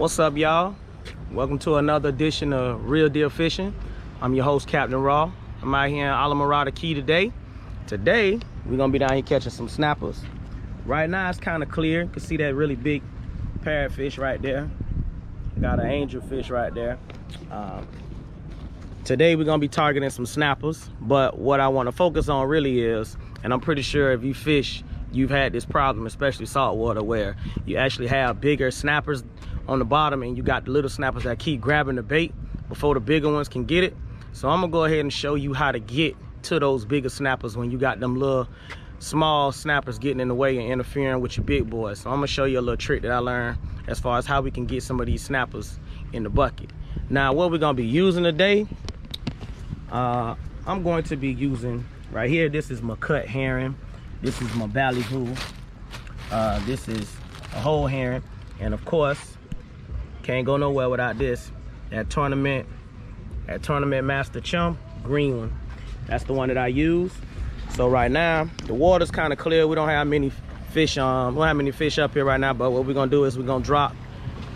What's up, y'all? Welcome to another edition of Real Deal Fishing. I'm your host, Captain Raw. I'm out here in Alamorada Key today. Today, we're gonna be down here catching some snappers. Right now, it's kind of clear. You can see that really big parrotfish right there. Got an angelfish right there. Today, we're gonna be targeting some snappers, but what I wanna focus on really is, and I'm pretty sure if you fish, you've had this problem, especially saltwater, where you actually have bigger snappers on the bottom and you got the little snappers that keep grabbing the bait before the bigger ones can get it. So I'm gonna go ahead and show you how to get to those bigger snappers when you got them little small snappers getting in the way and interfering with your big boys. So I'm gonna show you a little trick that I learned as far as how we can get some of these snappers in the bucket. Now, what we're gonna be using today, I'm going to be using right here, this is my cut herring, this is my ballyhoo, this is a whole herring, and of course can't go nowhere without this, that tournament master chum green one. That's the one that I use. So right now the water's kind of clear. We don't have many fish up here right now, but what we're gonna do is we're gonna drop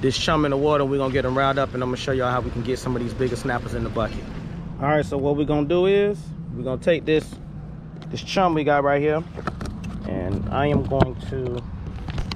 this chum in the water and we're gonna get them riled up, and I'm gonna show y'all how we can get some of these bigger snappers in the bucket. All right, so what we're gonna do is we're gonna take this chum we got right here, and I am going to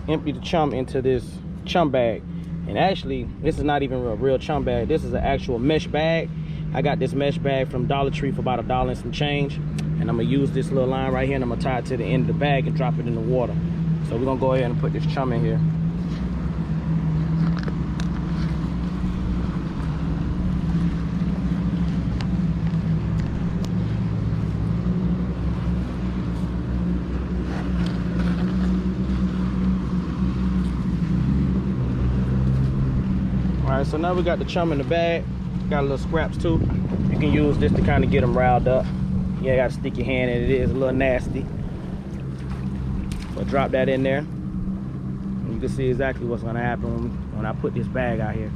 empty the chum into this chum bag. And actually, this is not even a real chum bag. This is an actual mesh bag. I got this mesh bag from Dollar Tree for about $1 and some change. And I'm gonna use this little line right here and I'm gonna tie it to the end of the bag and drop it in the water. So we're gonna go ahead and put this chum in here. All right, so now we got the chum in the bag. Got a little scraps too. You can use this to kind of get them riled up. Yeah, you gotta stick your hand in it. It is a little nasty. So drop that in there. And you can see exactly what's gonna happen when I put this bag out here.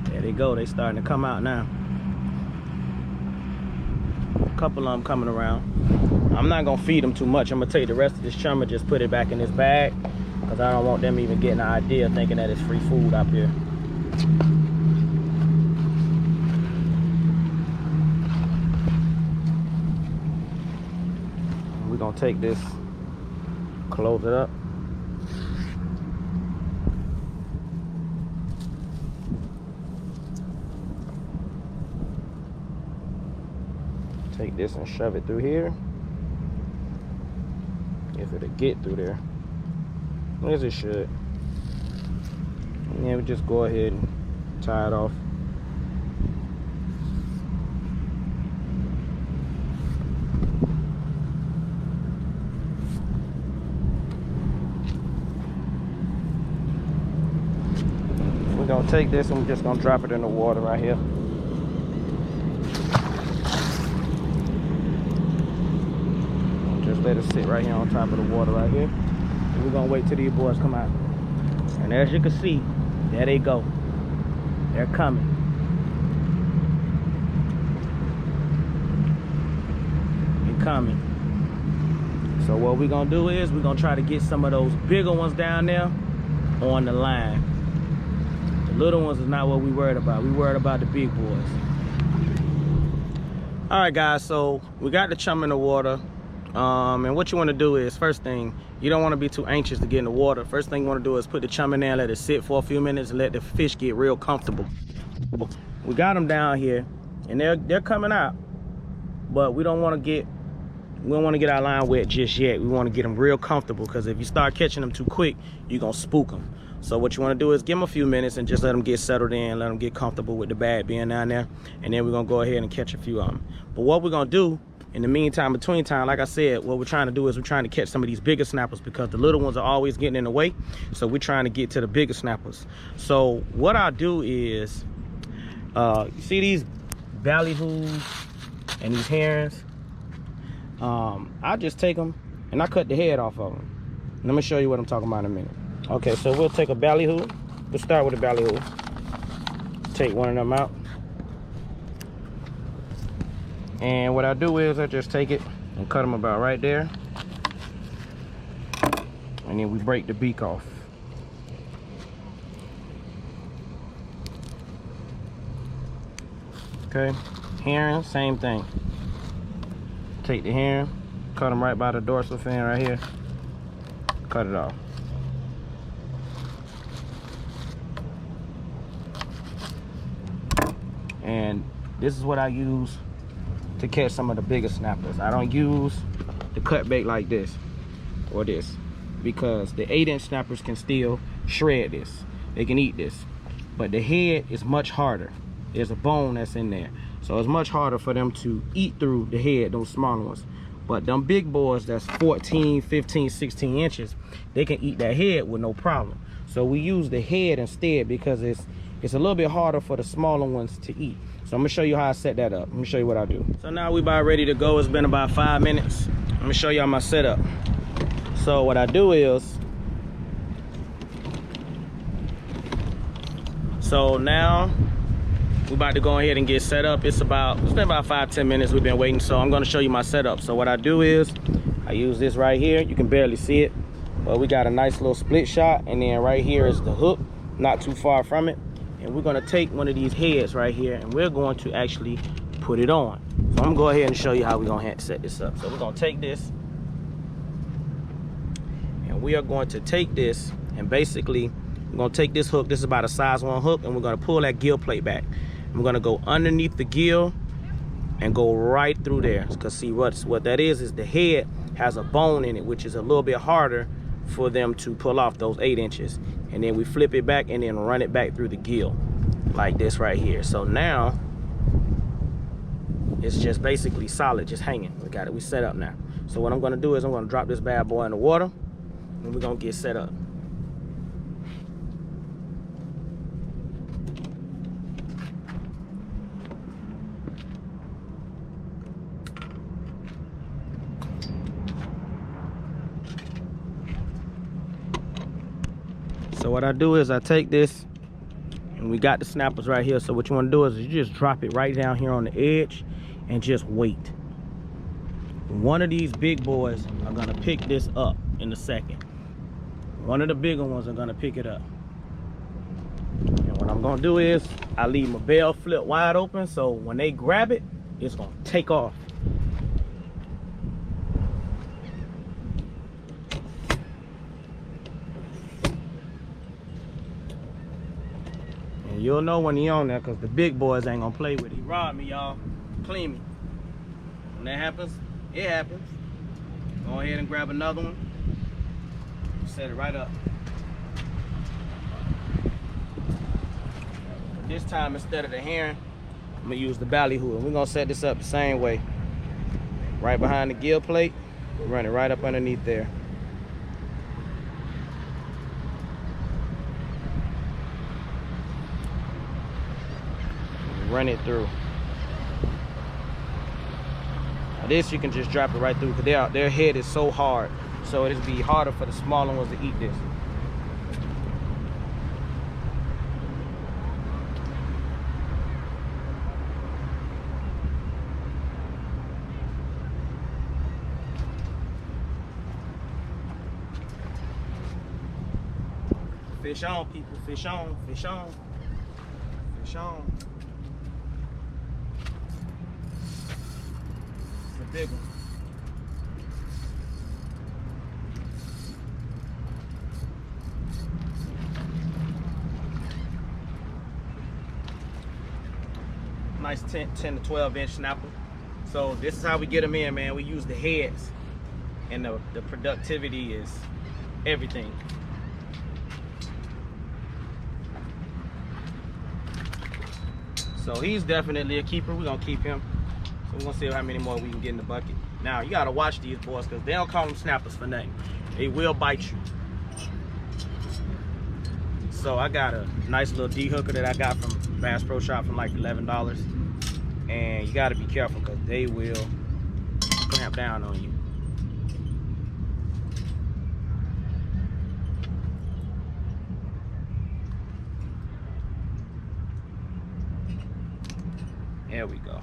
There they go, they starting to come out now. Couple of them coming around. I'm not gonna feed them too much. I'm gonna take the rest of this chum and just put it back in this bag, because I don't want them even getting an idea thinking that it's free food up here. We're gonna take this, close it up. Take this and shove it through here. If it'll get through there, as it should. And then we just go ahead and tie it off. We're gonna take this and we're just gonna drop it in the water right here. Just let it sit right here on top of the water right here. And we're gonna wait till these boys come out. And as you can see, there they go. They're coming. They're coming. So what we're gonna do is we're gonna try to get some of those bigger ones down there on the line. The little ones is not what we worried about. We worried about the big boys. All right, guys, so we got the chum in the water. And what you want to do is, first thing, you don't want to be too anxious to get in the water. First thing you want to do is put the chum in there, let it sit for a few minutes and let the fish get real comfortable. We got them down here and they're coming out, but we don't want to get our line wet just yet. We want to get them real comfortable, because if you start catching them too quick, you're gonna spook them. So what you want to do is give them a few minutes and just let them get settled in, let them get comfortable with the bag being down there, and then we're gonna go ahead and catch a few of them. But what we're gonna do in the meantime, between time, like I said, what we're trying to do is we're trying to catch some of these bigger snappers, because the little ones are always getting in the way. So we're trying to get to the bigger snappers. So what I do is, you see these ballyhoos and these herons? I just take them and I cut the head off of them. And I'm gonna show you what I'm talking about in a minute. Okay, so we'll take a ballyhoo. We'll start with a ballyhoo. Take one of them out. And what I do is I just take it and cut them about right there. And then we break the beak off. Okay, herring, same thing. Take the herring, cut them right by the dorsal fin right here. Cut it off. And this is what I use to catch some of the bigger snappers. I don't use the cut bait like this or this, because the 8-inch snappers can still shred this. They can eat this, but the head is much harder. There's a bone that's in there, so it's much harder for them to eat through the head, those smaller ones. But them big boys that's 14, 15, 16 inches, they can eat that head with no problem. So we use the head instead because it's a little bit harder for the smaller ones to eat. So I'm gonna show you how I set that up. Let me show you what I do. So now we about ready to go. It's been about 5 minutes. I'm gonna show y'all my setup. So what I do is, so now we're about to go ahead and get set up. It's been about 5-10 minutes we've been waiting. So I'm gonna show you my setup. So what I do is I use this right here. You can barely see it, but we got a nice little split shot, and then right here is the hook, not too far from it. And we're gonna take one of these heads right here, and we're going to actually put it on. So I'm gonna go ahead and show you how we're gonna set this up. So we're gonna take this, and we are going to take this, and basically we're gonna take this hook. This is about a size 1 hook, and we're gonna pull that gill plate back. I'm gonna go underneath the gill and go right through there. Because see, what that is the head has a bone in it, which is a little bit harder for them to pull off those 8 inches. And then we flip it back and then run it back through the gill like this right here. So now it's just basically solid, just hanging. We got it, we set up now. So what I'm gonna do is I'm gonna drop this bad boy in the water, and we're gonna get set up. So what I do is I take this, and we got the snappers right here. So what you want to do is you just drop it right down here on the edge and just wait. One of these big boys are gonna pick this up in a second. One of the bigger ones are gonna pick it up. And what I'm gonna do is I leave my bell flip wide open, so when they grab it, it's gonna take off. You'll know when he on there, because the big boys ain't gonna play with it. He robbed me, y'all. Clean me. When that happens, it happens. Go ahead and grab another one. Set it right up. This time, instead of the herring, I'm gonna use the ballyhoo. And we're gonna set this up the same way. Right behind the gill plate, run it right up underneath there. Run it through. Now this you can just drop it right through, because their head is so hard, so it'll be harder for the smaller ones to eat this. Fish on, people. Fish on, fish on, fish on. Big one. Nice 10 to 12 inch snapper. So this is how we get them in, man. We use the heads, and the productivity is everything. So he's definitely a keeper. We're gonna keep him. So we're gonna see how many more we can get in the bucket. Now you gotta watch these boys, because they don't call them snappers for nothing. They will bite you. So I got a nice little D hooker that I got from Bass Pro Shop for like $11. And you gotta be careful, because they will clamp down on you. There we go.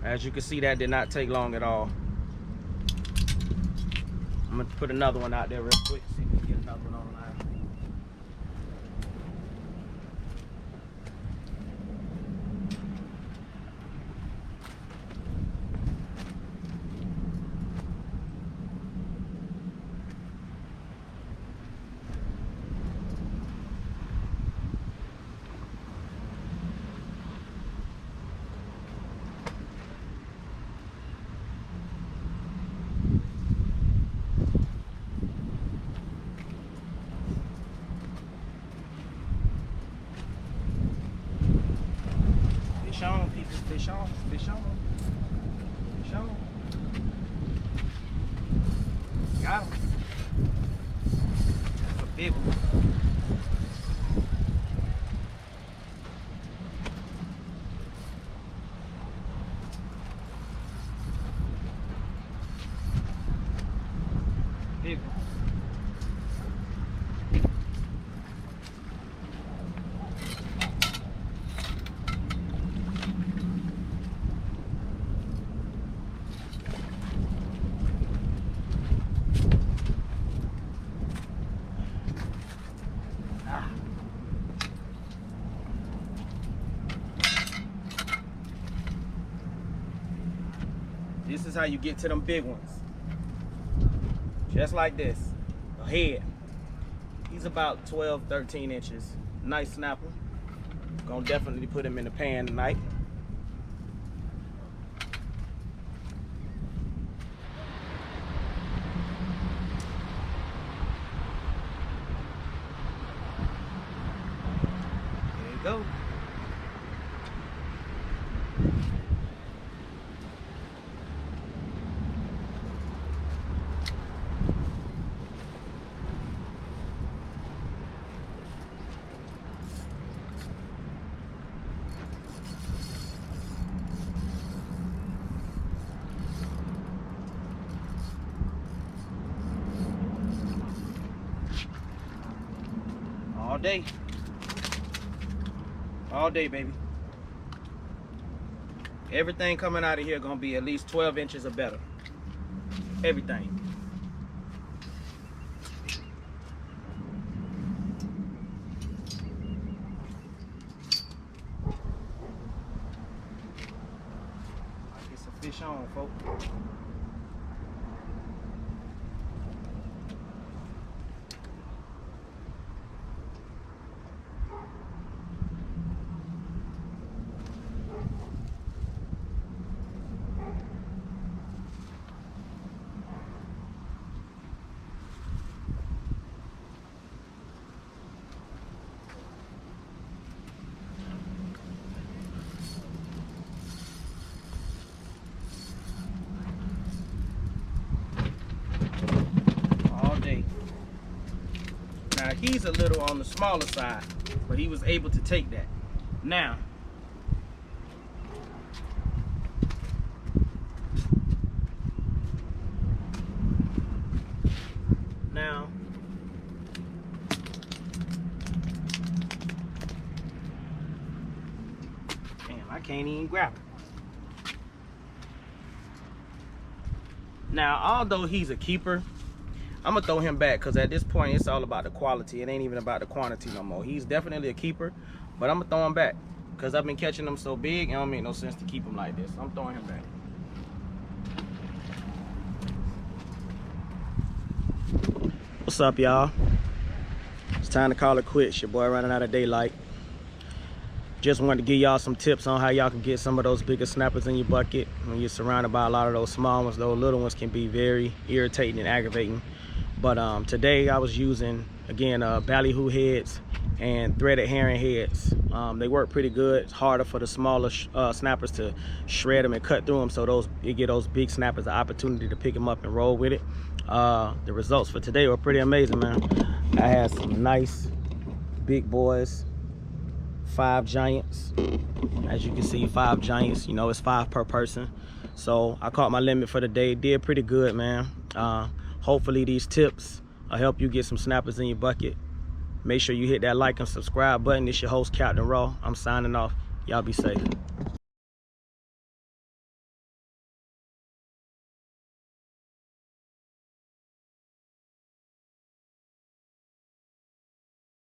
As you can see, that did not take long at all. I'm gonna put another one out there real quick, see if we can get another one online. Fish on, people, fish on, fish on, fish on. Got him. That's a big one. Big one. This is how you get to them big ones. Just like this. A head. He's about 12, 13 inches. Nice snapper. Gonna definitely put him in the pan tonight. There you go. All day, baby. Everything coming out of here gonna be at least 12 inches or better. Everything. Get some fish on, folks. Now he's a little on the smaller side, but he was able to take that. Now, damn, I can't even grab it. Now, although he's a keeper, I'm gonna throw him back because at this point it's all about the quality. It ain't even about the quantity no more. He's definitely a keeper, but I'm gonna throw him back because I've been catching them so big, it don't make no sense to keep him like this. I'm throwing him back. What's up, y'all? It's time to call it quits. Your boy running out of daylight. Just wanted to give y'all some tips on how y'all can get some of those bigger snappers in your bucket. When you're surrounded by a lot of those small ones, those little ones can be very irritating and aggravating. But today I was using, again, ballyhoo heads and threaded herring heads. They work pretty good. It's harder for the smaller snappers to shred them and cut through them, so you get those big snappers the opportunity to pick them up and roll with it. The results for today were pretty amazing, man. I had some nice big boys, 5 giants. As you can see, 5 giants. You know, it's 5 per person. So I caught my limit for the day. Did pretty good, man. Hopefully these tips will help you get some snappers in your bucket. Make sure you hit that like and subscribe button. It's your host, Captain Raw. I'm signing off. Y'all be safe.